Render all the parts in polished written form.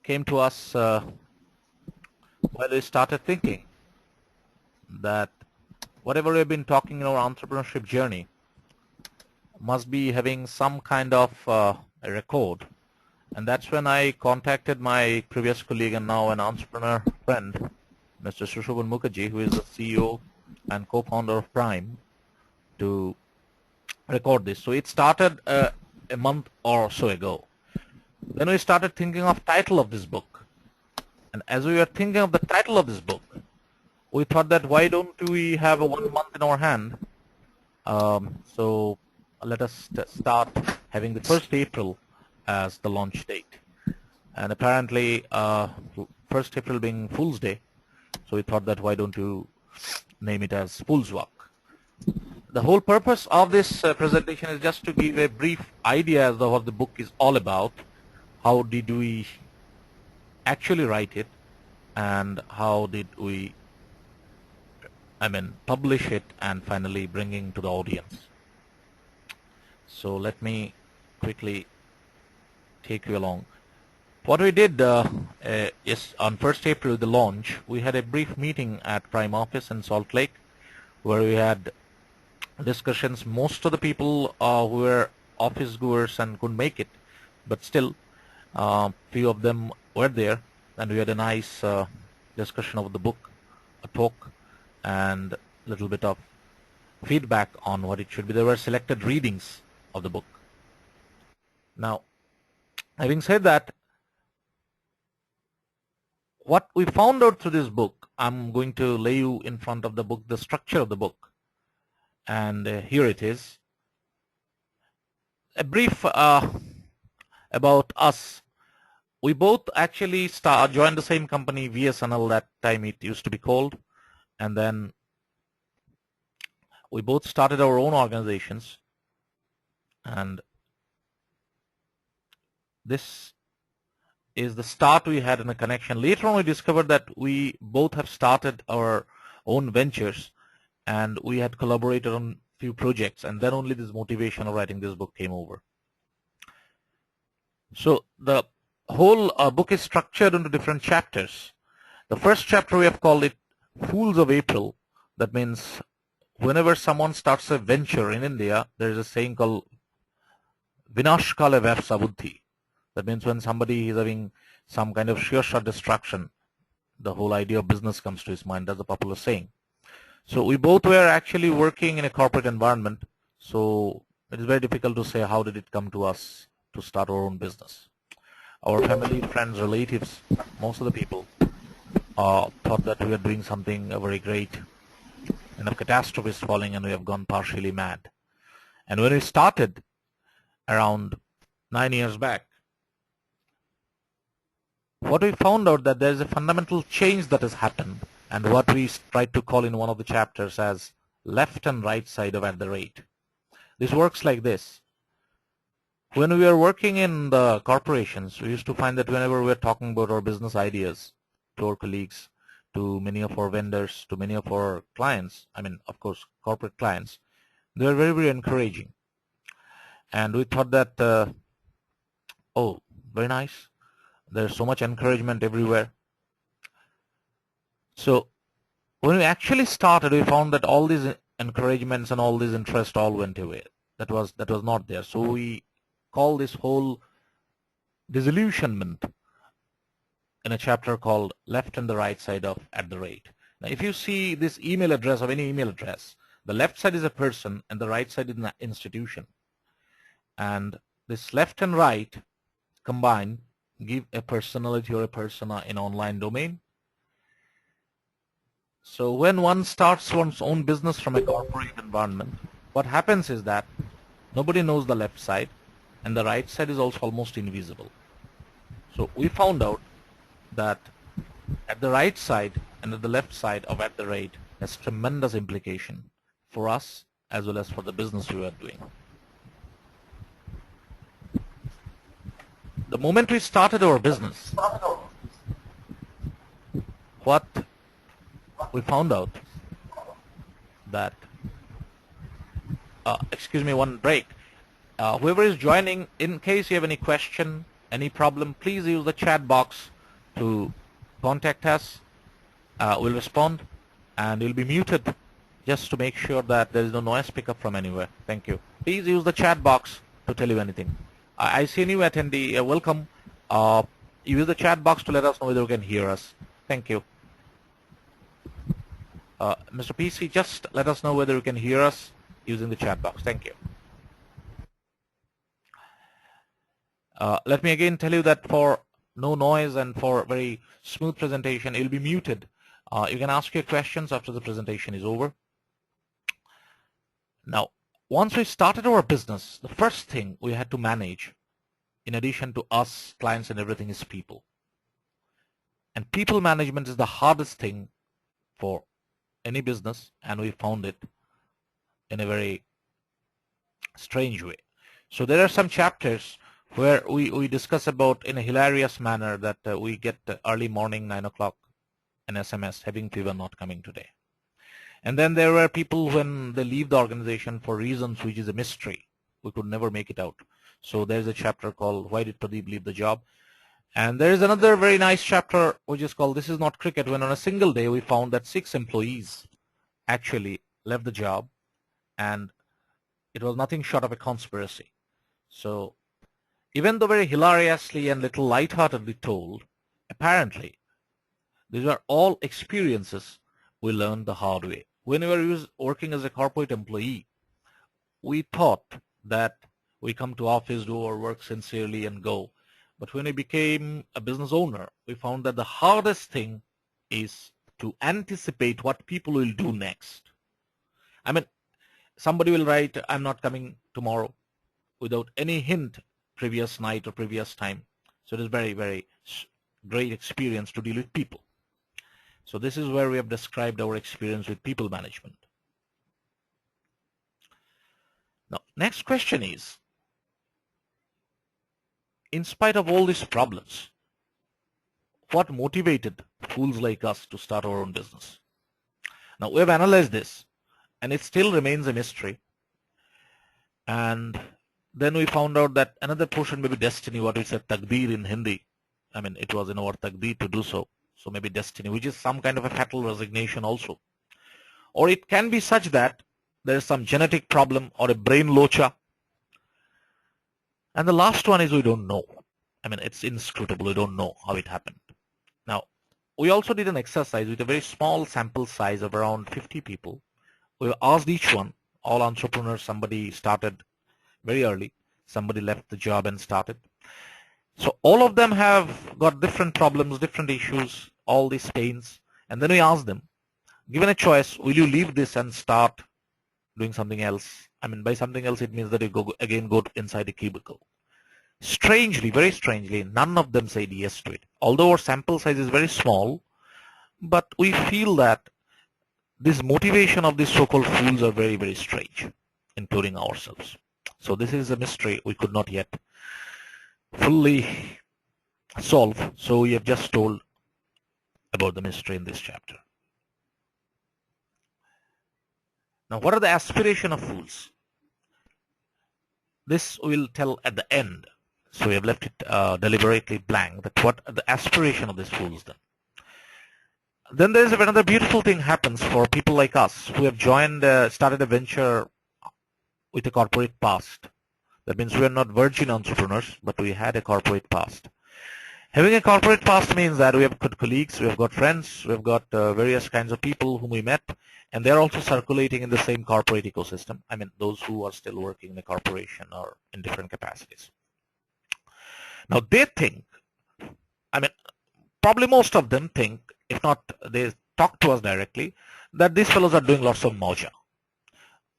came to us while we started thinking that whatever we've been talking in our entrepreneurship journey must be having some kind of a record. And that's when I contacted my previous colleague and now an entrepreneur friend, Mr. Sushobhan Mukherjee, who is the CEO and co-founder of Prime, to record this. So it started a month or so ago. Then we started thinking of title of this book. And as we were thinking of the title of this book, we thought that why don't we have a 1 month in our hand? So let us start having the 1st April as the launch date. And apparently 1st April being Fool's Day, so we thought that why don't you name it as Fool's Walk. The whole purpose of this presentation is just to give a brief idea as to what the book is all about, how did we actually write it, and how did we publish it and finally bringing to the audience. So let me quickly take you along. What we did is on 1st April, the launch, we had a brief meeting at Prime office in Salt Lake where we had discussions. Most of the people who were office goers and couldn't make it, but still few of them were there, and we had a nice discussion of the book, a talk, and a little bit of feedback on what it should be. There were selected readings of the book. Now, having said that, what we found out through this book, I'm going to lay you in front of the book, the structure of the book. And here it is. A brief about us. We both actually joined the same company, VSNL, that time it used to be called. And then we both started our own organizations. And this is the start we had in a connection. Later on, we discovered that we both have started our own ventures, and we had collaborated on few projects, and then only this motivation of writing this book came over. So the whole book is structured into different chapters. The first chapter we have called it Fools of April. That means whenever someone starts a venture in India, there is a saying called Vinashkala Vyapsa Buddhi. That means when somebody is having some kind of sheer shot destruction, the whole idea of business comes to his mind. That's a popular saying. So we both were actually working in a corporate environment, so it is very difficult to say how did it come to us to start our own business. Our family, friends, relatives, most of the people thought that we were doing something very great, and a catastrophe is falling and we have gone partially mad. And when we started around 9 years back, what we found out that there is a fundamental change that has happened, and what we tried to call in one of the chapters as left and right side of at the rate. This works like this. When we were working in the corporations, we used to find that whenever we were talking about our business ideas to our colleagues, to many of our vendors, to many of our clients, of course, corporate clients, they were very, very encouraging. And we thought that, oh, very nice. There's so much encouragement everywhere. So when we actually started, we found that all these encouragements and all this interest all went away. That was not there. So we call this whole disillusionment in a chapter called Left and the Right Side of at the Rate. Now, if you see this email address of any email address, the left side is a person and the right side is an institution. And this left and right combined give a personality or a persona in online domain. So when one starts one's own business from a corporate environment, what happens is that nobody knows the left side, and the right side is also almost invisible. So we found out that at the right side and at the left side of at the rate has tremendous implication for us as well as for the business we are doing. The moment we started our business, what we found out that, excuse me, one break. Whoever is joining, in case you have any question, any problem, please use the chat box to contact us. We'll respond, and you'll be muted just to make sure that there is no noise pickup from anywhere. Thank you. Please use the chat box to tell you anything. I see a new attendee. Welcome. Use the chat box to let us know whether you can hear us. Thank you. Mr. PC, just let us know whether you can hear us using the chat box. Thank you. Let me again tell you that for no noise and for very smooth presentation, you'll be muted. You can ask your questions after the presentation is over. Now, once we started our business, the first thing we had to manage, in addition to us, clients and everything, is people. And people management is the hardest thing for any business, and we found it in a very strange way. So there are some chapters where we discuss about in a hilarious manner that we get early morning 9 o'clock an SMS, having fever, not coming today. And then there were people when they leave the organization for reasons which is a mystery. We could never make it out. So there's a chapter called Why Did Pradeep Leave the Job? And there is another very nice chapter which is called This Is Not Cricket, when on a single day we found that 6 employees actually left the job, and it was nothing short of a conspiracy. So even though very hilariously and little lightheartedly told, apparently these are all experiences we learned the hard way. When we were working as a corporate employee, we thought that we come to office, do our work sincerely and go. But when we became a business owner, we found that the hardest thing is to anticipate what people will do next. I mean, somebody will write, I'm not coming tomorrow, without any hint previous night or previous time. So it is very, very great experience to deal with people. So this is where we have described our experience with people management. Now, next question is, in spite of all these problems, what motivated fools like us to start our own business? Now, we have analyzed this, and it still remains a mystery. And then we found out that another portion may be destiny, what we said takdir in Hindi. I mean, it was in our takdir to do so. So maybe destiny, which is some kind of a fatal resignation also. Or it can be such that there is some genetic problem or a brain locha. And the last one is we don't know. I mean, it's inscrutable. We don't know how it happened. Now, we also did an exercise with a very small sample size of around 50 people. We asked each one, all entrepreneurs, somebody started very early, somebody left the job and started. So all of them have got different problems, different issues, all these pains. And then we asked them, given a choice, will you leave this and start doing something else? I mean, by something else, it means that you go inside a cubicle. Strangely, very strangely, none of them said yes to it. Although our sample size is very small, but we feel that this motivation of these so-called fools are very, very strange, including ourselves. So this is a mystery we could not yet fully solve. So we have just told about the mystery in this chapter. Now, what are the aspirations of fools? This we'll tell at the end. So we have left it deliberately blank. That what are the aspiration of these fools then? Then there's another beautiful thing happens for people like us who have joined, started a venture with a corporate past. That means we are not virgin entrepreneurs, but we had a corporate past. Having a corporate past means that we have got colleagues, we have got friends, we have got various kinds of people whom we met, and they're also circulating in the same corporate ecosystem. I mean, those who are still working in a corporation or in different capacities. Now they think, I mean, probably most of them think, if not they talk to us directly, that these fellows are doing lots of maja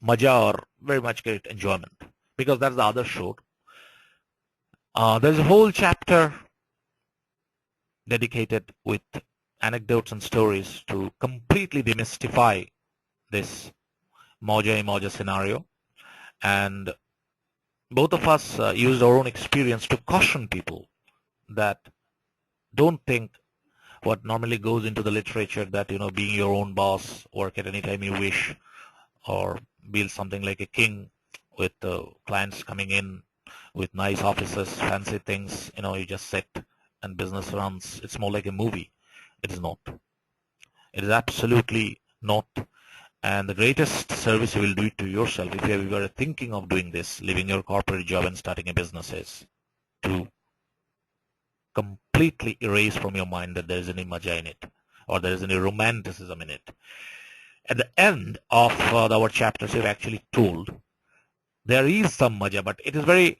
or very much great enjoyment, because that's the other shore. There's a whole chapter dedicated with anecdotes and stories to completely demystify this moja scenario, and both of us used our own experience to caution people that don't think what normally goes into the literature, that, you know, being your own boss, work at any time you wish, or build something like a king with clients coming in with nice offices, fancy things, you know, you just sit and business runs, it's more like a movie. It is not. It is absolutely not. And the greatest service you will do it to yourself if you are thinking of doing this, leaving your corporate job and starting a business, is to completely erase from your mind that there is any maja in it or there is any romanticism in it. At the end of our chapters, we've actually told there is some maja, but it is very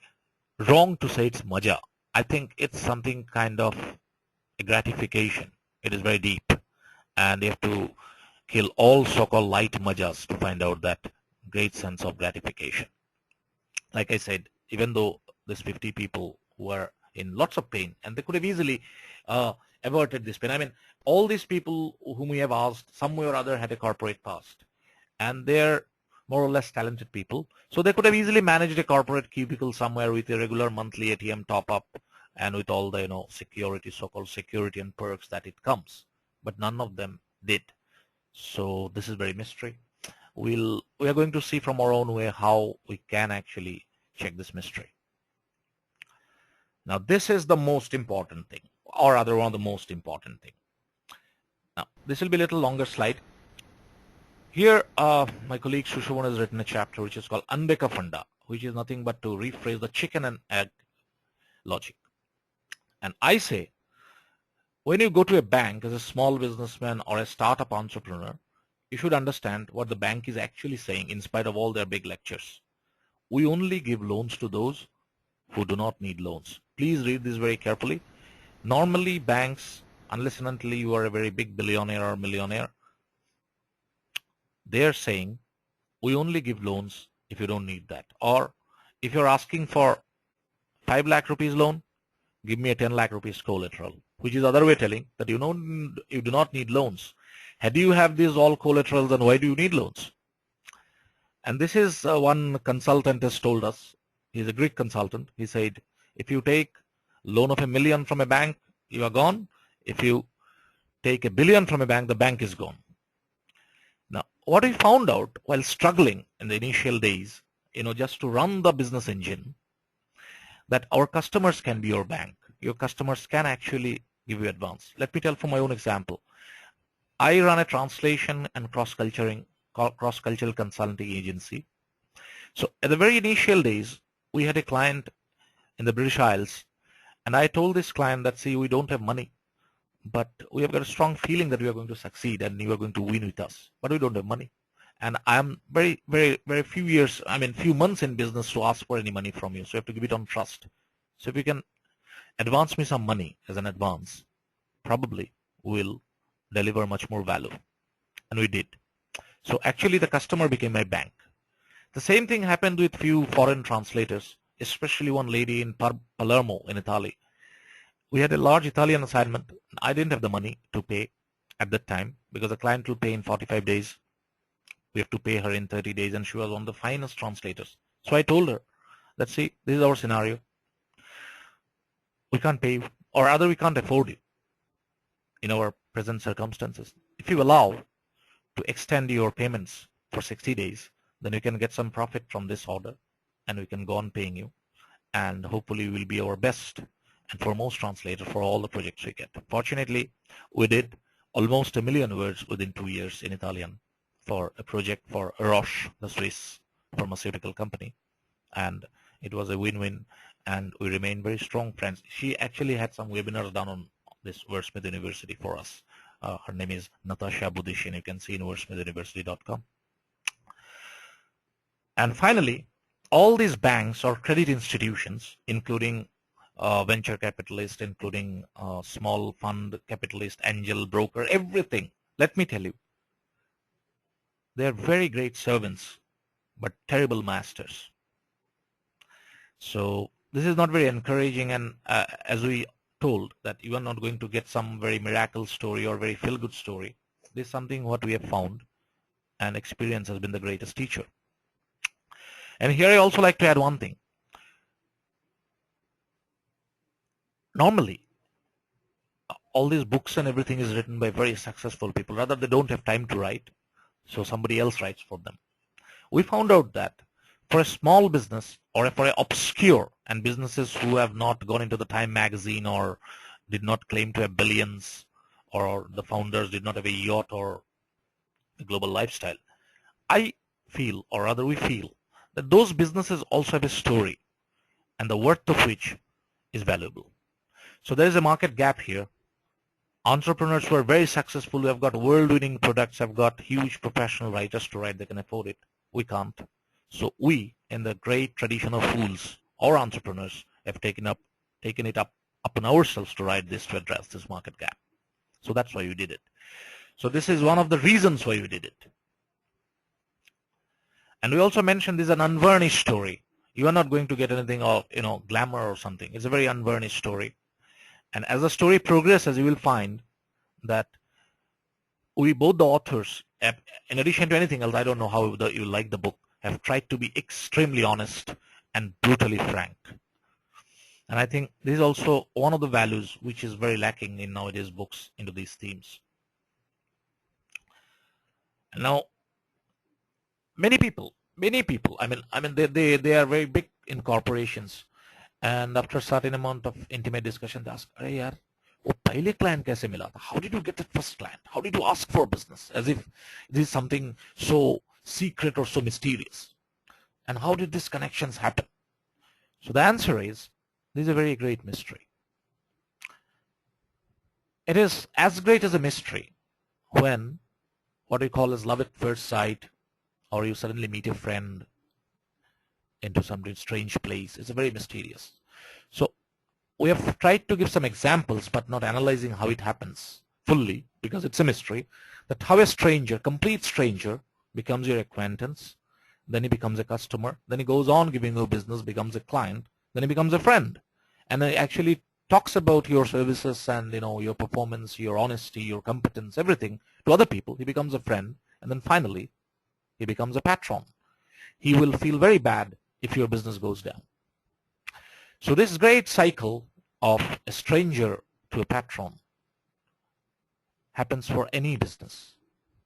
wrong to say it's maja. I think it's something kind of a gratification. It is very deep, and you have to kill all so-called light majas to find out that great sense of gratification. Like I said, even though these 50 people were in lots of pain, and they could have easily averted this pain. I mean, all these people whom we have asked, some way or other had a corporate past, and they're more or less talented people. So they could have easily managed a corporate cubicle somewhere with a regular monthly ATM top-up and with all the security, so-called security and perks that it comes. But none of them did. So this is very mystery. We are going to see from our own way how we can actually check this mystery. Now this is the most important thing, or rather one of the most important thing. Now this will be a little longer slide. Here my colleague Shushavan has written a chapter which is called Andeka Funda, which is nothing but to rephrase the chicken and egg logic. And I say, when you go to a bank as a small businessman or a startup entrepreneur, you should understand what the bank is actually saying in spite of all their big lectures. We only give loans to those who do not need loans. Please read this very carefully. Normally banks, unless and until you are a very big billionaire or millionaire, they are saying we only give loans if you don't need that. Or if you're asking for 5 lakh rupees loan, give me a 10 lakh rupees collateral, which is other way telling that you do not need loans. Had you have these all collaterals, then why do you need loans? And this is one consultant has told us. He's a Greek consultant. He said, if you take loan of $1 million from a bank, you are gone. If you take $1 billion from a bank, the bank is gone. Now, what we found out while struggling in the initial days, just to run the business engine, that our customers can be your bank. Your customers can actually give you advance. Let me tell from my own example. I run a translation and cross-cultural consulting agency. So at the very initial days, we had a client in the British Isles, and I told this client that, see, we don't have money, but we have got a strong feeling that we are going to succeed and you are going to win with us, but we don't have money. And I'm very, very, very few months in business to ask for any money from you. So you have to give it on trust. So if you can advance me some money as an advance, probably we'll deliver much more value. And we did. So actually the customer became my bank. The same thing happened with few foreign translators, especially one lady in Palermo in Italy. We had a large Italian assignment. I didn't have the money to pay at that time because the client will pay in 45 days. We have to pay her in 30 days, and she was one of the finest translators. So I told her that, see, this is our scenario. We can't pay you, or rather we can't afford you in our present circumstances. If you allow to extend your payments for 60 days, then you can get some profit from this order, and we can go on paying you, and hopefully we will be our best and foremost translator for all the projects we get. Fortunately, we did almost 1 million words within 2 years in Italian for a project for Roche, the Swiss pharmaceutical company, and it was a win-win, and we remain very strong friends. She actually had some webinars done on this Wordsmith University for us. Her name is Natasha Budishin. You can see in wordsmithuniversity.com. And finally, all these banks or credit institutions, including venture capitalist, including small fund capitalist, angel broker, everything, let me tell you, they are very great servants, but terrible masters. So this is not very encouraging, and as we told that you are not going to get some very miracle story or very feel-good story. This is something what we have found, and experience has been the greatest teacher. And here I also like to add one thing. Normally, all these books and everything is written by very successful people. Rather, they don't have time to write, so somebody else writes for them. We found out that for a small business or for an obscure and businesses who have not gone into the Time magazine or did not claim to have billions, or the founders did not have a yacht or a global lifestyle. I feel, or rather we feel, that those businesses also have a story, and the worth of which is valuable. So there is a market gap here. Entrepreneurs who are very successful, who have got world-winning products, have got huge professional writers to write, they can afford it. We can't. So we, in the great tradition of fools or entrepreneurs, have taken it up upon ourselves to write this, to address this market gap. So that's why we did it. So this is one of the reasons why we did it. And we also mentioned this is an unvarnished story. You are not going to get anything of glamour or something. It's a very unvarnished story. And as the story progresses, you will find that we, both the authors, in addition to anything else, I don't know how you like the book, have tried to be extremely honest and brutally frank. And I think this is also one of the values which is very lacking in nowadays books into these themes. And now, many people, I mean, they are very big in corporations, and after a certain amount of intimate discussion, they ask, "Arey yaar, वो पहले client कैसे मिला था? How did you get that first client? How did you ask for business?" As if this is something so secret or so mysterious. And how did these connections happen? So the answer is, this is a very great mystery. It is as great as a mystery when what we call as love at first sight, or you suddenly meet a friend into some strange place. It's very mysterious. So we have tried to give some examples, but not analyzing how it happens fully, because it's a mystery, that how a stranger, complete stranger, becomes your acquaintance, then he becomes a customer, then he goes on giving you business, becomes a client, then he becomes a friend, and he actually talks about your services and your performance, your honesty, your competence, everything to other people. He becomes a friend, and then finally he becomes a patron. He will feel very bad if your business goes down. So this great cycle of a stranger to a patron happens for any business.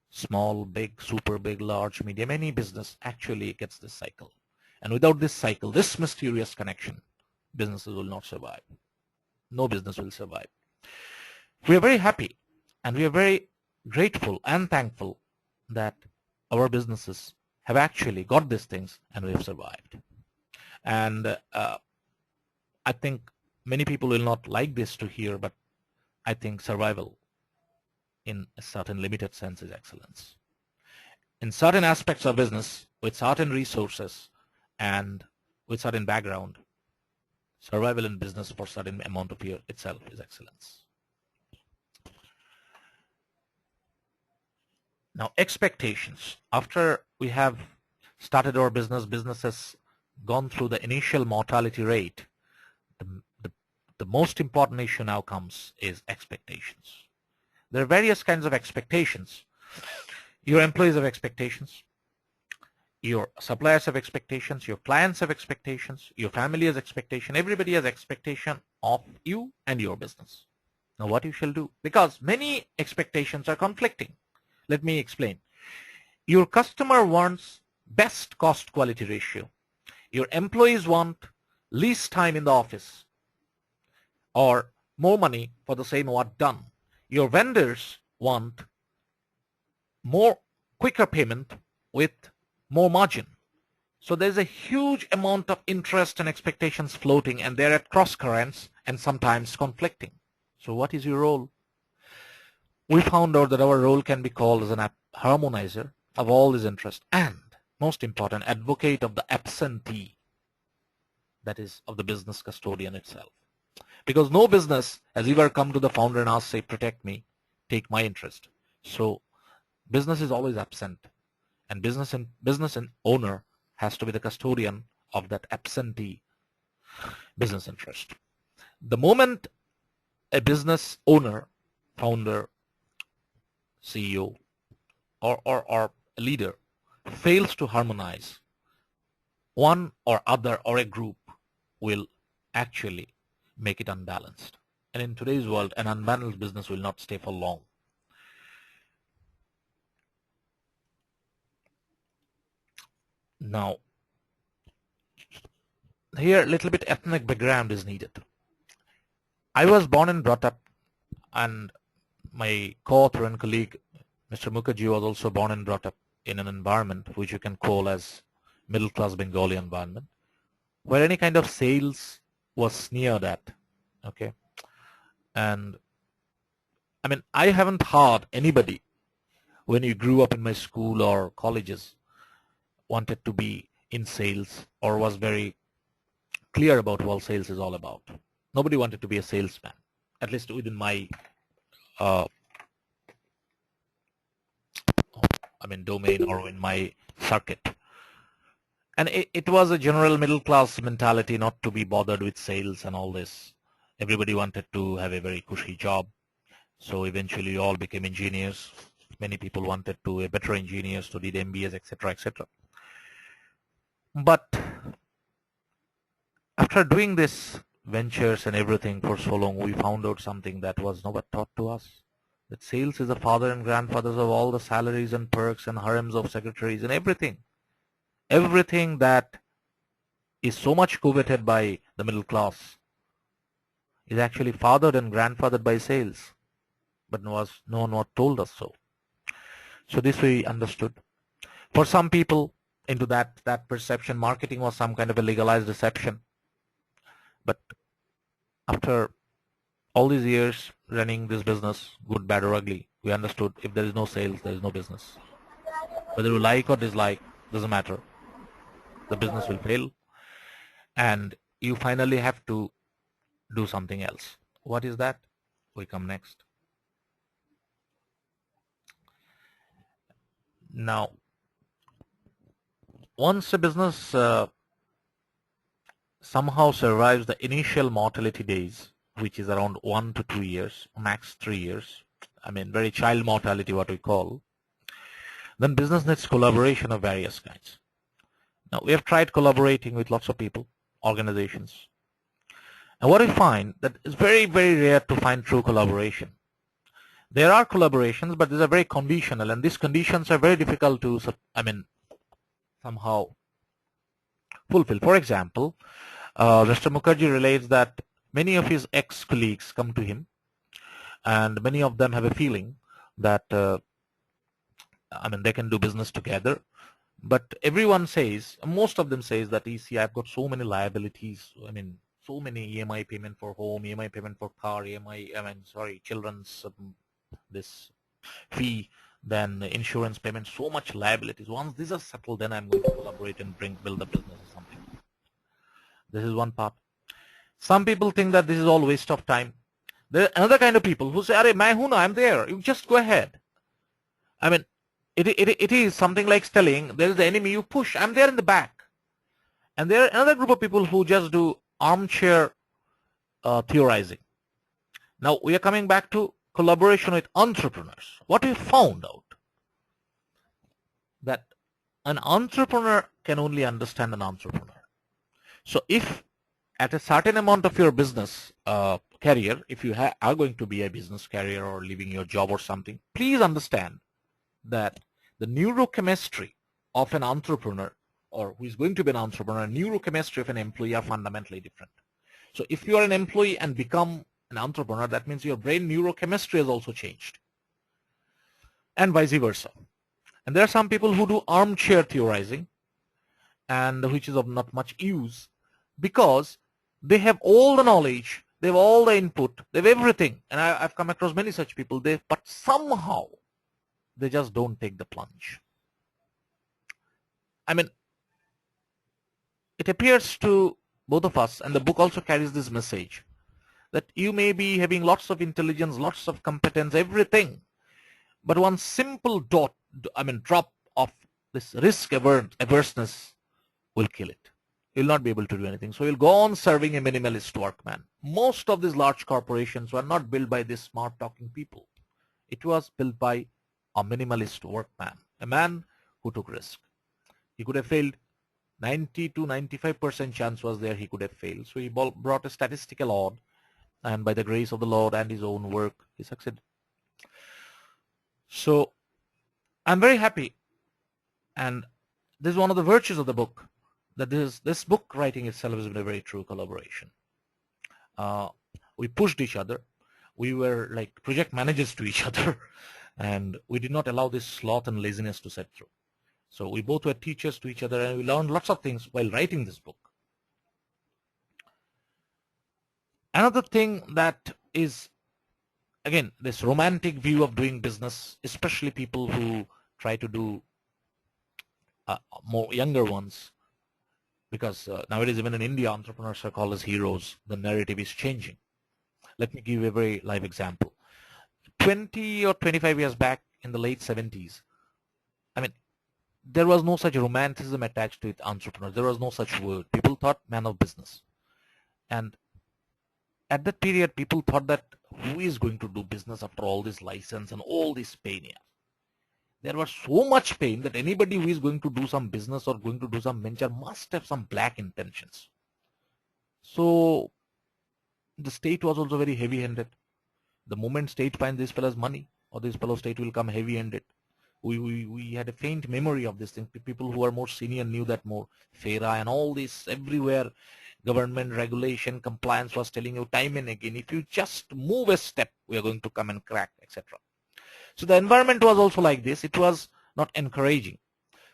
Small, big, super big, large, medium, any business actually gets this cycle. And without this cycle, this mysterious connection, businesses will not survive. No business will survive. We are very happy and we are very grateful and thankful that our businesses have actually got these things and we have survived. And I think many people will not like this to hear, but I think survival in a certain limited sense is excellence. In certain aspects of business, with certain resources and with certain background, survival in business for certain amount of year itself is excellence. Now, expectations. After we have started our business has gone through the initial mortality rate. The most important issue now comes is expectations. There are various kinds of expectations. Your employees have expectations. Your suppliers have expectations. Your clients have expectations. Your family has expectation. Everybody has expectation of you and your business. Now what you shall do? Because many expectations are conflicting. Let me explain. Your customer wants best cost quality ratio. Your employees want least time in the office or more money for the same work done. Your vendors want more quicker payment with more margin. So there's a huge amount of interest and expectations floating, and they're at cross currents and sometimes conflicting. So what is your role? We found out that our role can be called as an harmonizer of all these interests and, most important, advocate of the absentee, that is, of the business custodian itself. Because no business has ever come to the founder and asked, say, protect me, take my interest. So business is always absent, and business and owner has to be the custodian of that absentee business interest. The moment a business owner, founder, CEO, or a leader fails to harmonize, one or other or a group will actually make it unbalanced. And in today's world, an unbalanced business will not stay for long. Now, here a little bit ethnic background is needed. I was born and brought up, and my co-author and colleague, Mr. Mukherjee, was also born and brought up in an environment which you can call as middle-class Bengali environment, where any kind of sales was sneered at. Okay, and I mean, I haven't heard anybody when you grew up in my school or colleges wanted to be in sales or was very clear about what sales is all about. Nobody wanted to be a salesman, at least within my, uh, domain or in my circuit. And it was a general middle class mentality not to be bothered with sales and all this. Everybody wanted to have a very cushy job. So eventually all became engineers. Many people wanted to be better engineers, to did MBAs, etc., etc. But after doing this ventures and everything for so long, we found out something that was never taught to us. That sales is the father and grandfathers of all the salaries and perks and harems of secretaries and everything. Everything that is so much coveted by the middle class is actually fathered and grandfathered by sales. But no one told us so. So this we understood. For some people, into that perception, marketing was some kind of a legalized deception. But after all these years running this business, good, bad, or ugly, we understood if there is no sales, there is no business. Whether you like or dislike, doesn't matter. The business will fail, and you finally have to do something else. What is that? We come next. Now, once a business somehow survives the initial mortality days, which is around 1 to 2 years, max 3 years, very child mortality, what we call, then business needs collaboration of various kinds. Now, we have tried collaborating with lots of people, organizations. And what we find that it's very, very rare to find true collaboration. There are collaborations, but these are very conditional, and these conditions are very difficult to, somehow fulfill. For example, Mr. Mukherjee relates that many of his ex-colleagues come to him, and many of them have a feeling that, they can do business together. But everyone says, most of them says that, see, I've got so many liabilities. So many EMI payment for home, EMI payment for car, children's this fee, then insurance payment, so much liabilities. Once these are settled, then I'm going to collaborate and build a business or something. This is one part. Some people think that this is all waste of time. There are another kind of people who say, "Arey, main hu na, I'm there. You just go ahead." It is something like telling there is the enemy, you push, I'm there in the back. And there are another group of people who just do armchair theorizing. Now we are coming back to collaboration with entrepreneurs. What we found out, that an entrepreneur can only understand an entrepreneur. So if at a certain amount of your business career, if you are going to be a business career or leaving your job or something, please understand that the neurochemistry of an entrepreneur, or who is going to be an entrepreneur, neurochemistry of an employee are fundamentally different. So if you are an employee and become an entrepreneur, that means your brain neurochemistry has also changed, and vice versa. And there are some people who do armchair theorizing, and which is of not much use, because they have all the knowledge, they have all the input, they have everything, and I've come across many such people, but somehow they just don't take the plunge. It appears to both of us, and the book also carries this message, that you may be having lots of intelligence, lots of competence, everything, but one simple drop of this risk averseness will kill it. You'll not be able to do anything. So you'll go on serving a minimalist workman. Most of these large corporations were not built by these smart talking people. It was built by a minimalist workman, a man who took risk. He could have failed. 90 to 95% chance was there he could have failed. So he brought a statistical odd, and by the grace of the Lord and his own work, he succeeded. So I'm very happy, and this is one of the virtues of the book, that this book writing itself has been a very true collaboration. We pushed each other. We were like project managers to each other, and we did not allow this sloth and laziness to set through. So we both were teachers to each other, and we learned lots of things while writing this book. Another thing that is, again, this romantic view of doing business, especially people who try to do more younger ones, because nowadays even in India, entrepreneurs are called as heroes. The narrative is changing. Let me give you a very live example. 20 or 25 years back in the late 70s, I mean, there was no such romanticism attached to it, entrepreneur. There was no such word. People thought man of business. And at that period, people thought that who is going to do business after all this license and all this pain here? There was so much pain that anybody who is going to do some business or going to do some venture must have some black intentions. So the state was also very heavy-handed. The moment state finds this fellow's money, or this fellow state will come heavy-handed. We had a faint memory of this thing. People who are more senior knew that more. FERA and all this, everywhere, government regulation, compliance was telling you time and again, if you just move a step, we are going to come and crack, etc. So the environment was also like this. It was not encouraging.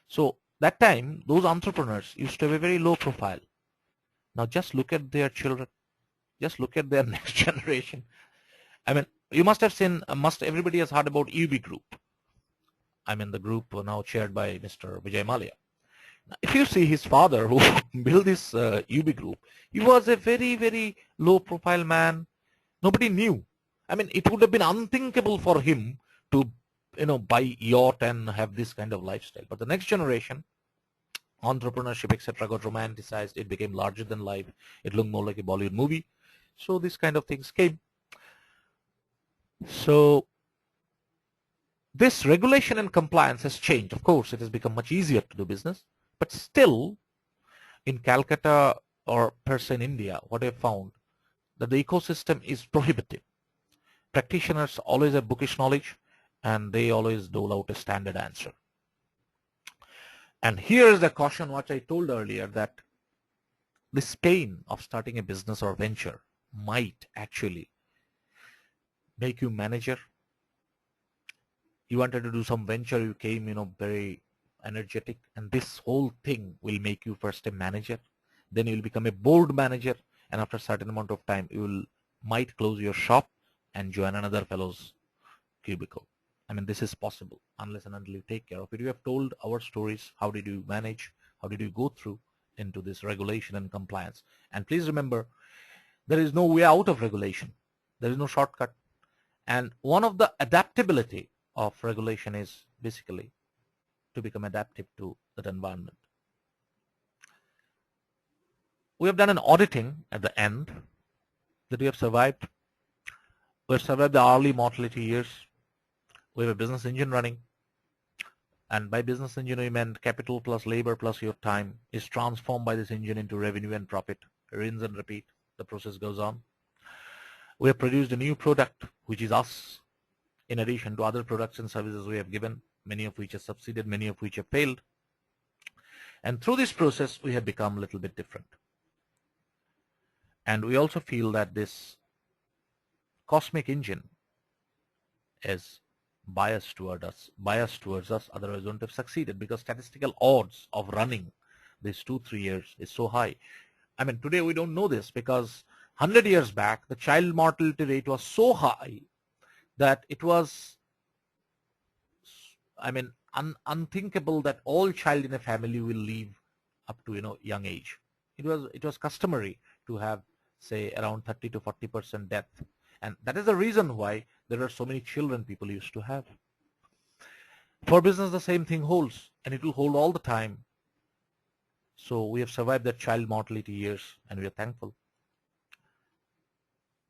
So that time, those entrepreneurs used to have a very low profile. Now just look at their children. Just look at their next generation. I mean, you must have seen, everybody has heard about UB Group. I mean, the group now chaired by Mr. Vijay Mallya. Now, if you see his father who built this UB Group, he was a very, very low profile man. Nobody knew. I mean, it would have been unthinkable for him to, buy yacht and have this kind of lifestyle. But the next generation, entrepreneurship, etc., got romanticized. It became larger than life. It looked more like a Bollywood movie. So these kind of things came. So this regulation and compliance has changed. Of course, it has become much easier to do business, but still in Calcutta or per se in India, what I've found that the ecosystem is prohibitive. Practitioners always have bookish knowledge and they always dole out a standard answer. And here's the caution which I told earlier, that this pain of starting a business or venture might actually make you manager. You wanted to do some venture, you came, very energetic, and this whole thing will make you first a manager, then you will become a board manager, and after a certain amount of time, you might close your shop and join another fellow's cubicle. I mean, this is possible unless and until you take care of it. You have told our stories. How did you manage? How did you go through into this regulation and compliance? And please remember, there is no way out of regulation. There is no shortcut. And one of the adaptability of regulation is basically to become adaptive to that environment. We have done an auditing at the end that we have survived. We have survived the early mortality years. We have a business engine running. And by business engine, we meant capital plus labor plus your time is transformed by this engine into revenue and profit. Rinse and repeat. The process goes on. We have produced a new product, which is us, in addition to other products and services we have given, many of which have succeeded, many of which have failed. And through this process, we have become a little bit different. And we also feel that this cosmic engine is biased towards us, otherwise we wouldn't have succeeded, because statistical odds of running these 2-3 years is so high. I mean, today we don't know this because 100 years back, the child mortality rate was so high that it was, I mean, unthinkable that all child in a family will live up to, young age. It was customary to have, say, around 30 to 40% death. And that is the reason why there are so many children people used to have. For business, the same thing holds, and it will hold all the time. So we have survived that child mortality years, and we are thankful.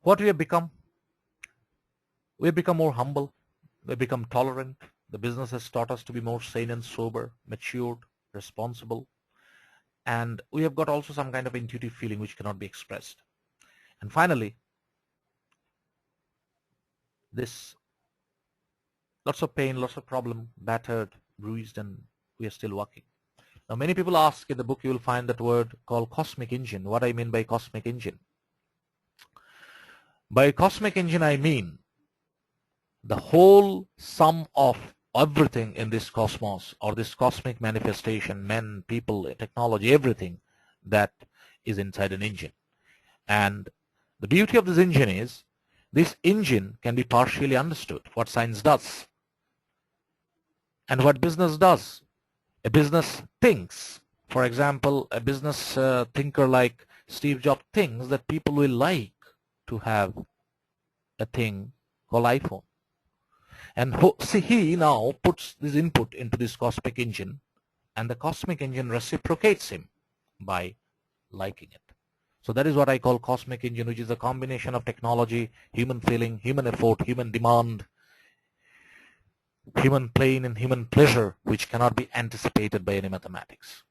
What we have become? We have become more humble. We have become tolerant. The business has taught us to be more sane and sober, matured, responsible. And we have got also some kind of intuitive feeling which cannot be expressed. And finally, this lots of pain, lots of problem, battered, bruised, and we are still working. Now, many people ask, in the book you will find that word called cosmic engine. What I mean by cosmic engine? By cosmic engine, I mean the whole sum of everything in this cosmos or this cosmic manifestation, men, people, technology, everything that is inside an engine. And the beauty of this engine is this engine can be partially understood, what science does and what business does. A business thinks, for example, a business thinker like Steve Jobs thinks that people will like to have a thing called iPhone. And see, he now puts this input into this cosmic engine, and the cosmic engine reciprocates him by liking it. So that is what I call cosmic engine, which is a combination of technology, human feeling, human effort, human demand, human pain, and human pleasure, which cannot be anticipated by any mathematics.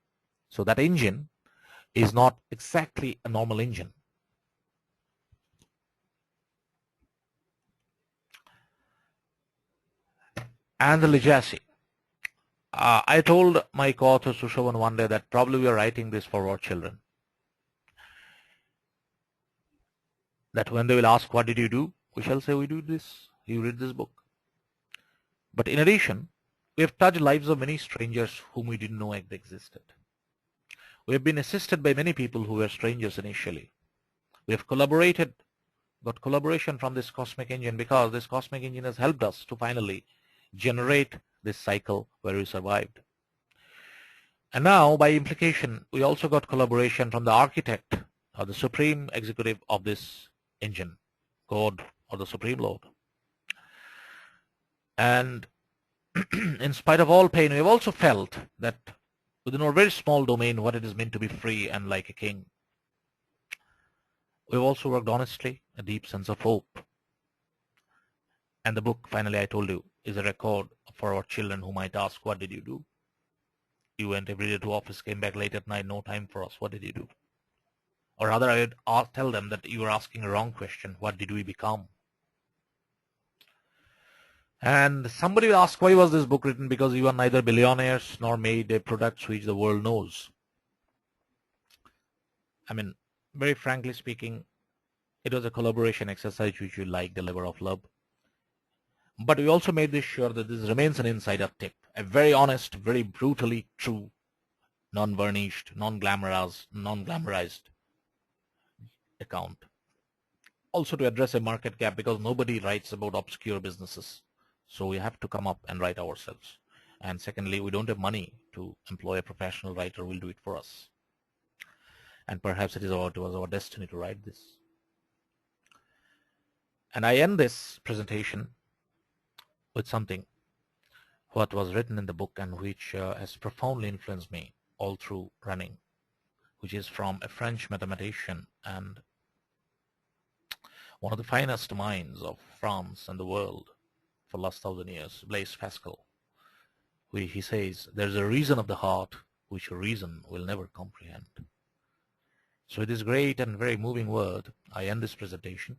So that engine is not exactly a normal engine. And the legacy. I told my co-author Sushovan one day that probably we are writing this for our children. That when they will ask, what did you do? We shall say, we do this. You read this book. But in addition, we have touched lives of many strangers whom we didn't know existed. We have been assisted by many people who were strangers initially. We have collaborated, got collaboration from this cosmic engine because this cosmic engine has helped us to finally generate this cycle where we survived. And now, by implication, we also got collaboration from the architect or the supreme executive of this engine, God or the Supreme Lord. And in spite of all pain, we have also felt that within our very small domain, what it is meant to be free and like a king. We've also worked honestly, a deep sense of hope. And the book, finally, I told you, is a record for our children who might ask, what did you do? You went every day to office, came back late at night, no time for us. What did you do? Or rather, I would tell them that you were asking a wrong question. What did we become? And somebody will ask, why was this book written? Because you are neither billionaires nor made a products which the world knows. I mean, very frankly speaking, it was a collaboration exercise which we liked, the labor of love. But we also made this sure that this remains an insider tip, a very honest, very brutally true, non-varnished, non-glamorized account. Also to address a market gap, because nobody writes about obscure businesses. So we have to come up and write ourselves. And secondly, we don't have money to employ a professional writer who will do it for us. And perhaps it was our destiny to write this. And I end this presentation with something what was written in the book and which has profoundly influenced me all through running, which is from a French mathematician and one of the finest minds of France and the world for the last 1,000 years, Blaise Pascal. He says, there's a reason of the heart which reason will never comprehend. So with this great and very moving word, I end this presentation.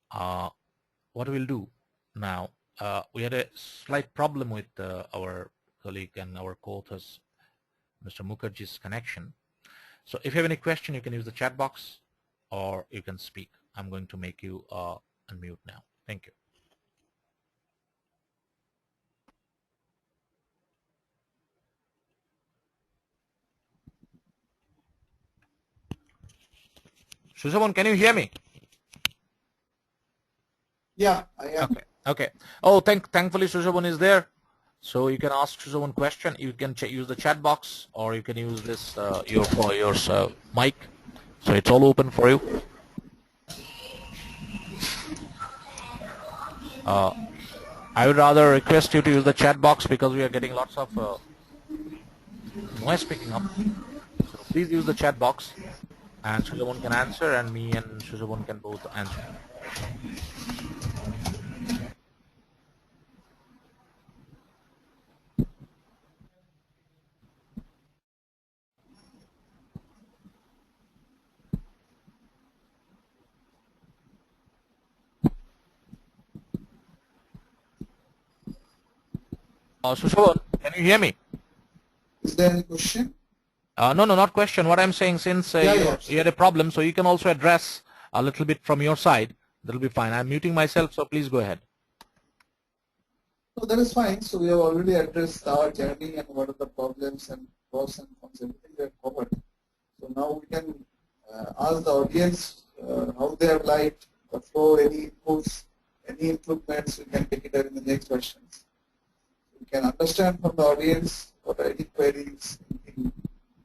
What we'll do now, we had a slight problem with our colleague and our co-authors, Mr. Mukherjee's connection. So if you have any question, you can use the chat box or you can speak. I'm going to make you unmute now. Thank you. Sushovan, can you hear me? Yeah, I am. Okay. Oh, thankfully Sushovan is there. So you can ask Sushovan question. You can use the chat box or you can use this your mic. So it's all open for you. I would rather request you to use the chat box because we are getting lots of noise picking up. So please use the chat box and Sushovan can answer and me and Sushovan can both answer. Sushovan, can you hear me? Is there any question? No, not question. What I'm saying, since you had a problem, so you can also address a little bit from your side, that'll be fine. I'm muting myself, so please go ahead. So that is fine. So we have already addressed our journey and what are the problems and pros and cons, everything we have covered. So now we can ask the audience how they have liked the flow, any inputs, any improvements. We can take it up in the next questions. We can understand from the audience what are any queries, anything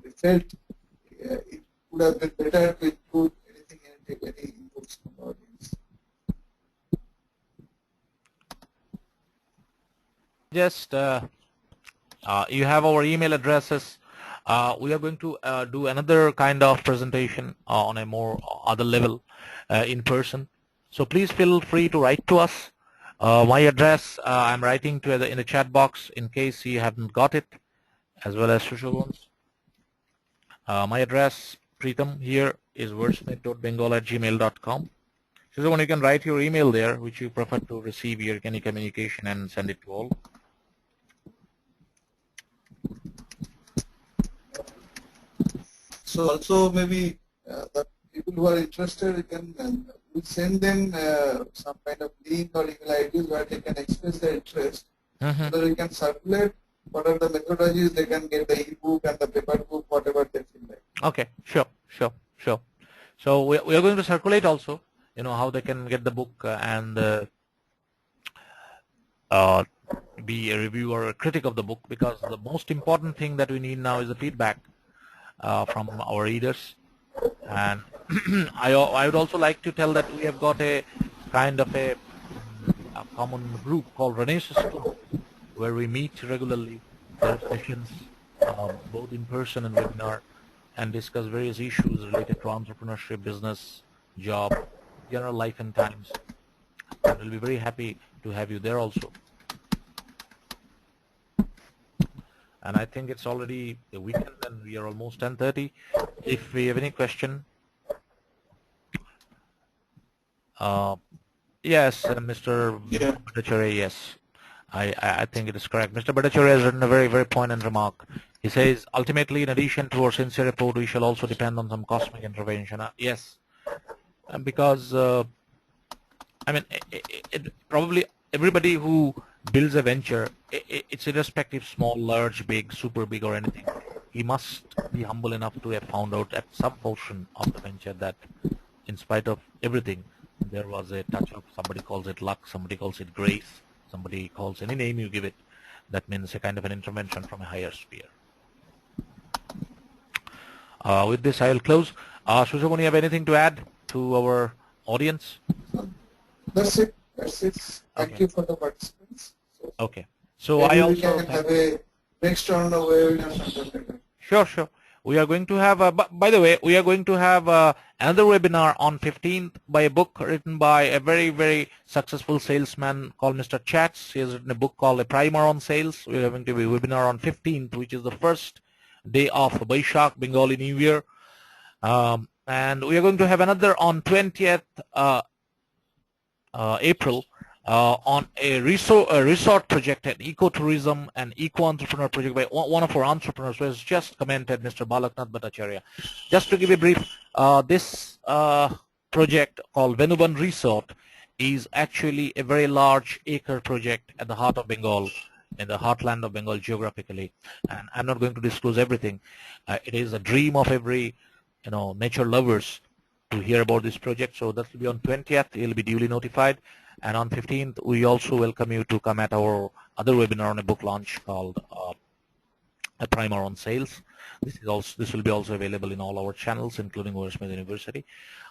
we felt it would have been better to include anything and take any inputs from the audience. Just you have our email addresses. We are going to do another kind of presentation on a more other level in person. So please feel free to write to us. My address I'm writing to in the chat box in case you haven't got it, as well as Shushabon's. My address, Preetam, here is wordsmith.bengal@gmail.com. Shushabon, you can write your email there, which you prefer to receive your any communication and send it to all. So also maybe the people who are interested, you can we'll send them some kind of link or email IDs where they can express their interest, so that we can circulate what are the methodologies they can get the e-book and the paper book, whatever they feel like. Okay, sure. So we are going to circulate also, how they can get the book and be a reviewer or a critic of the book, because the most important thing that we need now is the feedback from our readers. And I would also like to tell that we have got a kind of a common group called Renaissance Club, where we meet regularly. There are sessions both in person and webinar, and discuss various issues related to entrepreneurship, business, job, general life and times. And we'll be very happy to have you there also. And I think it's already the weekend and we are almost 10:30. If we have any question, yes, Mr. Bhattacharya, yes, I think it is correct. Mr. Bhattacharya has written a very, very poignant remark. He says, ultimately, in addition to our sincere effort, we shall also depend on some cosmic intervention. Yes, because I mean, probably everybody who builds a venture, it's irrespective, small, large, big, super big, or anything. He must be humble enough to have found out at some portion of the venture that, in spite of everything, there was a touch of, somebody calls it luck, somebody calls it grace, somebody calls any name you give it. That means a kind of an intervention from a higher sphere. With this, I will close. Shushabon, you have anything to add to our audience? That's it. Thank you for the participants. So okay. So I also we can have a next round of webinar. Sure. We are going to have, by the way, we are going to have another webinar on 15th by a book written by a very, very successful salesman called Mr. Chats. He has written a book called A Primer on Sales. We are going to be a webinar on 15th, which is the first day of Baishak, Bengali New Year. And we are going to have another on 20th April on a resort project, an ecotourism and eco-entrepreneur project by one of our entrepreneurs who has just commented, Mr. Balaknath Bhattacharya. Just to give a brief, this project called Venuban Resort is actually a very large acre project at the heart of Bengal, in the heartland of Bengal geographically. And I'm not going to disclose everything. It is a dream of every nature lovers to hear about this project. So that will be on 20th. You'll be duly notified. And on 15th, we also welcome you to come at our other webinar on a book launch called A Primer on Sales. This will be also available in all our channels, including Wordsmith University.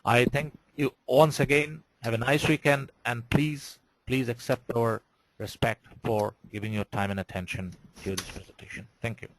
I thank you once again. Have a nice weekend, and please accept our respect for giving your time and attention to this presentation. Thank you.